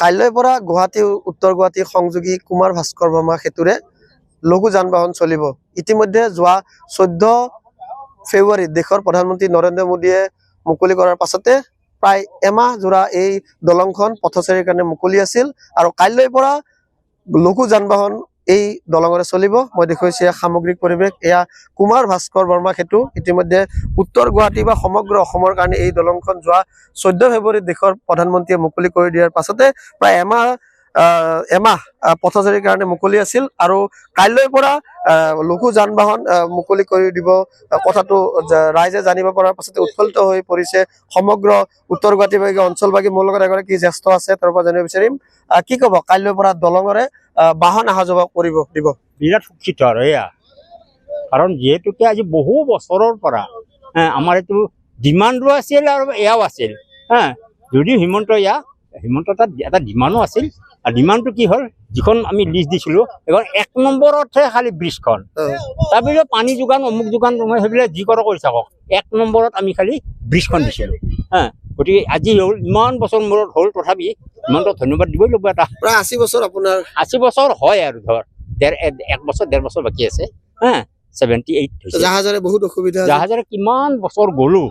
কাইলৈৰ পৰা গুৱাহাটী উত্তৰ গুৱাহাটী সংযোগী কুমাৰ ভাস্কৰ বৰ্মা সেতুৰে লঘু যান বাহন চলিব। ইতিমধ্যে যোৱা 14 ফেব্ৰুৱাৰীত দেশৰ প্ৰধানমন্ত্ৰী নৰেন্দ্ৰ মোদীয়ে মুকলি কৰাৰ পাছতে প্ৰায় এমাহ জোৰা এই দলংখন পথচাৰীৰ কাৰণে মুকলি আছিল আৰু কাইলৈৰ পৰা লঘু যান বাহন এই দলঙৰে চলিব। মই দেখুৱাইছো সামগ্ৰিক পৰিৱেশ, এয়া কুমাৰ ভাস্কৰ বৰ্মা সেতু। ইতিমধ্যে উত্তৰ গুৱাহাটী বা সমগ্ৰ অসমৰ কাৰণে এই দলংখন যোৱা 14 ফেব্ৰুৱাৰীত দেশৰ প্ৰধানমন্ত্ৰীয়ে মুকলি কৰি দিয়াৰ পাছতে প্ৰায় এমাহ পথচাৰীৰ কাৰণে মুকলি আছিল আৰু কাইলৈৰ পৰা লঘু যান বাহন মুকলি কৰি দিব কথাটো ৰাইজে জানিব পৰাৰ পাছতে উৎফুল্লিত হৈ পৰিছে সমগ্ৰ উত্তৰ গুৱাহাটীবাসী অঞ্চলবাসী। মোৰ লগত এগৰাকী জ্যেষ্ঠ আছে, তাৰ পৰা জানিব বিচাৰিম কি ক'ব কাইলৈৰ পৰা দলঙৰে বাহন অহা যোৱা কৰিব দিব। বিৰাট সুখিত আৰু এয়া, কাৰণ যিহেতুকে আজি বহু বছৰৰ পৰা আমাৰ এইটো ডিমাণ্ডো আছিল আৰু এয়াও আছিল। যদিও হিমন্ত তাত এটা ডিমাণ্ডো আছিল, আৰু ডিমাণ্ডটো কি হ'ল, যিখন আমি লিষ্ট দিছিলোঁ এইখন 1 নম্বৰতহে খালি ব্ৰিজখন, তাৰপিছত পানী যোগান অমুক যোগান সেইবিলাক যি কৰা কৰি থাকক, 1 নম্বৰত আমি খালি ব্ৰিজখন দিছিলোঁ। গতিকে আজি হ'ল ইমান বছৰ মূৰত হ'ল, তথাপি ইমানটো ধন্যবাদ দিবই লাগিব। এটা প্ৰায় 80 বছৰ, আপোনাৰ 80 বছৰ হয় আৰু ধৰ 1 বছৰ বাকী আছে। 78 জাহাজেৰে বহুত অসুবিধা, জাহাজেৰে কিমান বছৰ গ'লো।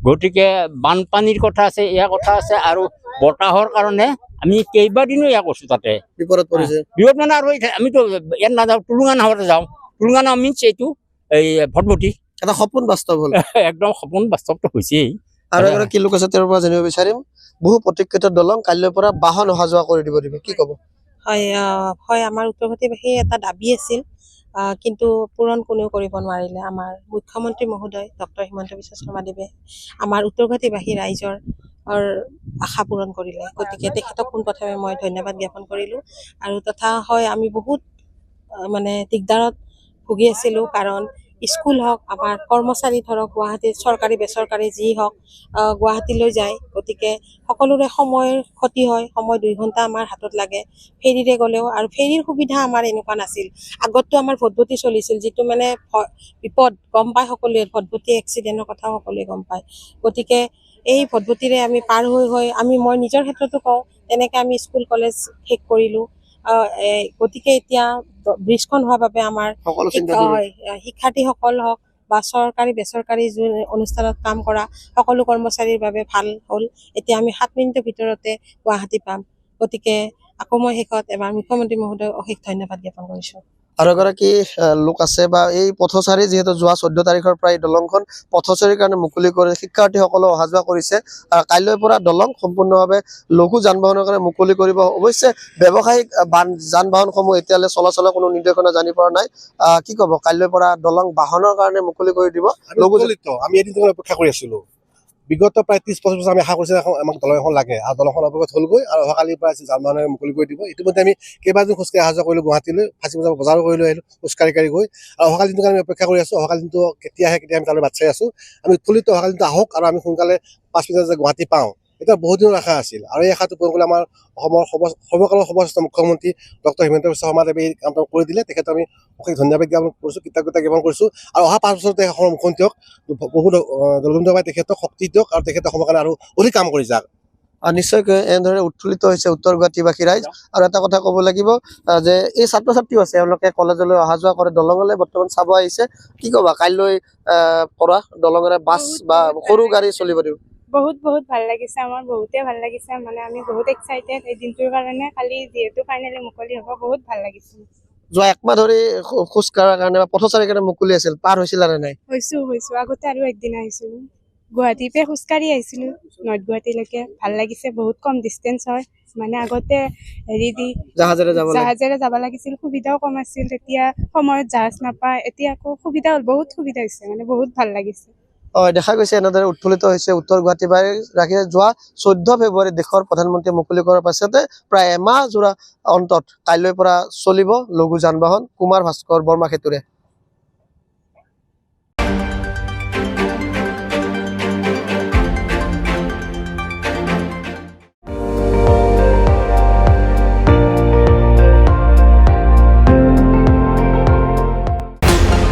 গতিকে বানপানীৰ কথা আছে, এয়া কথা আছে, আৰু বতাহৰ কাৰণে আমি কেইবাদিনো এয়া কৰিছো, তাতে বিপদত পৰিছে। বিপদ মানে আৰু আমিতো ইয়াত নাযাওঁ, টুলুঙা নাহতে যাওঁ। টুলুঙা নাও মিনছ এইটো এই ভটভটি এটা সপোন বাস্তৱ হ'ল। একদম সপোন বাস্তৱটো হৈছেই। আৰু এগৰাকী লোক আছে, তেওঁৰ পৰা জানিব বিচাৰিম বহু প্ৰতীক্ষিত দলং কাইলৈৰ পৰা বাহন অহা যোৱা কৰি দিব, কি ক'ব? হয়, আমাৰ উত্তৰ গুৱাহাটীবাসীৰ এটা দাবী আছিল, কিন্তু পূৰণ কোনেও কৰিব নোৱাৰিলে। আমাৰ মুখ্যমন্ত্ৰী মহোদয় ডক্টৰ হিমন্ত বিশ্ব শৰ্মাদেৱে আমাৰ উত্তৰ গুৱাহাটীবাসী ৰাইজৰ আশা পূৰণ কৰিলে। গতিকে তেখেতক পোনপ্ৰথমে মই ধন্যবাদ জ্ঞাপন কৰিলোঁ। আৰু তথা হয়, আমি বহুত মানে দিগদাৰত ভুগি আছিলোঁ, কাৰণ স্কুল হওক, আমাৰ কৰ্মচাৰী ধৰক গুৱাহাটীত চৰকাৰী বেচৰকাৰী যি হওক গুৱাহাটীলৈ যায়। গতিকে সকলোৰে সময়ৰ ক্ষতি হয়, সময় 2 ঘণ্টা আমাৰ হাতত লাগে ফেৰীৰে গ'লেও। আৰু ফেৰীৰ সুবিধা আমাৰ এনেকুৱা নাছিল। আগততো আমাৰ ভটভটি চলিছিল, যিটো মানে বিপদ গম পায় সকলোৱে, ভটভটি এক্সিডেণ্টৰ কথাও সকলোৱে গম পায়। গতিকে এই ভটভটিৰে আমি পাৰ হৈ মই নিজৰ ক্ষেত্ৰতো কওঁ, তেনেকৈ আমি স্কুল কলেজ শেষ কৰিলোঁ। গতিকে এতিয়া ব্ৰিজখন হোৱাৰ বাবে আমাৰ শিক্ষাৰ্থীসকল হওক বা চৰকাৰী বেচৰকাৰী যোন অনুষ্ঠানত কাম কৰা সকলো কৰ্মচাৰীৰ বাবে ভাল হ'ল। এতিয়া আমি 7 মিনিটৰ ভিতৰতে গুৱাহাটী পাম। গতিকে আকৌ মই শেষত এবাৰ মুখ্যমন্ত্ৰী মহোদয়ক অশেষ ধন্যবাদ জ্ঞাপন কৰিছোঁ। আৰু এগৰাকী লোক আছে বা এই পথচাৰী, যিহেতু যোৱা 14 তাৰিখৰ পৰা এই দলংখন পথচাৰীৰ কাৰণে মুকলি কৰি শিক্ষাৰ্থীসকলে অহা যোৱা কৰিছে। কাইলৈৰ পৰা দলং সম্পূৰ্ণভাৱে লঘু যান বাহনৰ কাৰণে মুকলি কৰিব। অৱশ্যে ব্যৱসায়িক যান বাহনসমূহ এতিয়ালৈ চলাচলৰ কোনো নিৰ্দেশনা জানি পৰা নাই। কি ক'ব কাইলৈৰ পৰা দলং বাহনৰ কাৰণে মুকলি কৰি দিব? আমি এদিন অপেক্ষা কৰি আছিলো, বিগত প্ৰায় 30-25 বছৰ আমি আশা কৰিছোঁ আমাক দলং এখন লাগে, আৰু দলংখন অৱগত হ'লগৈ, আৰু অহাকালিৰ পৰা যান বাহনেৰে মুকলি কৰি দিব। ইতিমধ্যে আমি কেইবাদিন খোজকাঢ়ি অহা যোৱা কৰিলোঁ গুৱাহাটীলৈ, ফাঁচী বজাৰ বজাৰো কৰি লৈ আহিলোঁ খোজকাঢ়ি গৈ। আৰু অহাকালি দিনটো আমি অপেক্ষা কৰি আছোঁ, অহাকালি দিনটো কেতিয়া আহে আমি তালৈ বাট চাই আছোঁ। আমি উৎফুল্লিত অহাকালি দিনটো আহক আৰু আমি সোনকালে 5 মিনিটত গুৱাহাটী পাওঁ। এটা বহুত দিনৰ আশা আছিল, আৰু এই আশাটো পূৰণ কৰিলে আমাৰ অসমৰ সৰ্বকালৰ সৰ্বশ্ৰেষ্ঠ মুখ্যমন্ত্ৰী ডক্টৰ হিমন্ত বিশ্ব শৰ্মাদেৱে এই কামটো কৰি দিলে। তেখেতক আমি অশেষ ধন্যবাদ জ্ঞাপন কৰিছোঁ, কৃতজ্ঞতা জ্ঞাপন কৰিছোঁ। আৰু অহা 5 বছৰতে অসমৰ মুখ্যমন্ত্ৰী হওক, বহুত দলবন্ধুভাৱে তেখেতক শক্তি দিয়ক, আৰু তেখেতে অসমৰ কাৰণে আৰু অধিক কাম কৰি যাওক। নিশ্চয়কৈ এনেদৰে উৎফুল্লিত হৈছে উত্তৰ গুৱাহাটীবাসী ৰাইজ। আৰু এটা কথা ক'ব লাগিব যে এই ছাত্ৰ ছাত্ৰীও আছে, তেওঁলোকে কলেজলৈ অহা যোৱা কৰে, দলঙলৈ বৰ্তমান চাব আহিছে। কি ক'বা কাইলৈ পৰা দলঙেৰে বাছ বা সৰু গাড়ী চলিব দিব? বহুত ভাল লাগিছে, আমাৰ বহুতে ভাল লাগিছে, মানে আমি বহুত এক্সাইটেড এই দিনটোৰ কাৰণে। কালি যিহেতু ফাইনেলি মুকলি হ'ব, বহুত ভাল লাগিছে। যোৱা 1 মাহ ধৰি খোজ কঢ়াৰ কাৰণে বা পথচাৰীৰ কাৰণে মুকলি আছিল, পাৰ হৈছিল নে নাই? হৈছো আগতে আৰু একদিন আহিছিলো, গুৱাহাটীৰ পৰা খোজকাঢ়ি আহিছিলো নৰ্থ গুৱাহাটীলৈকে। ভাল লাগিছে, বহুত কম ডিষ্টেঞ্চ হয়। মানে আগতে জাহাজেৰে যাব লাগিছিল, সুবিধাও কম আছিল, তেতিয়া সময়ত জাহাজ নাপায়। এতিয়া আকৌ সুবিধা হ'ল, বহুত সুবিধা হৈছে, মানে বহুত ভাল লাগিছে। দেখা গৈছে এনেদৰে উৎফুল্লিত হৈছে উত্তৰ গুৱাহাটীবাসী। যোৱা 14 ফেব্ৰুৱাৰীত দেশৰ প্ৰধানমন্ত্ৰীয়ে মুকলি কৰাৰ পাছতে প্ৰায় এমাহ জোৰা অন্তত কাইলৈৰ পৰা চলিব লঘু যান বাহন কুমাৰ ভাস্কৰ বৰ্মা সেতুৰে।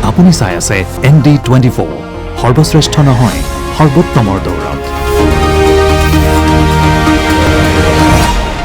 আপুনি চাই আছে ND24, সৰ্বশ্ৰেষ্ঠ নহয় সৰ্বোত্তমৰ দৌৰ।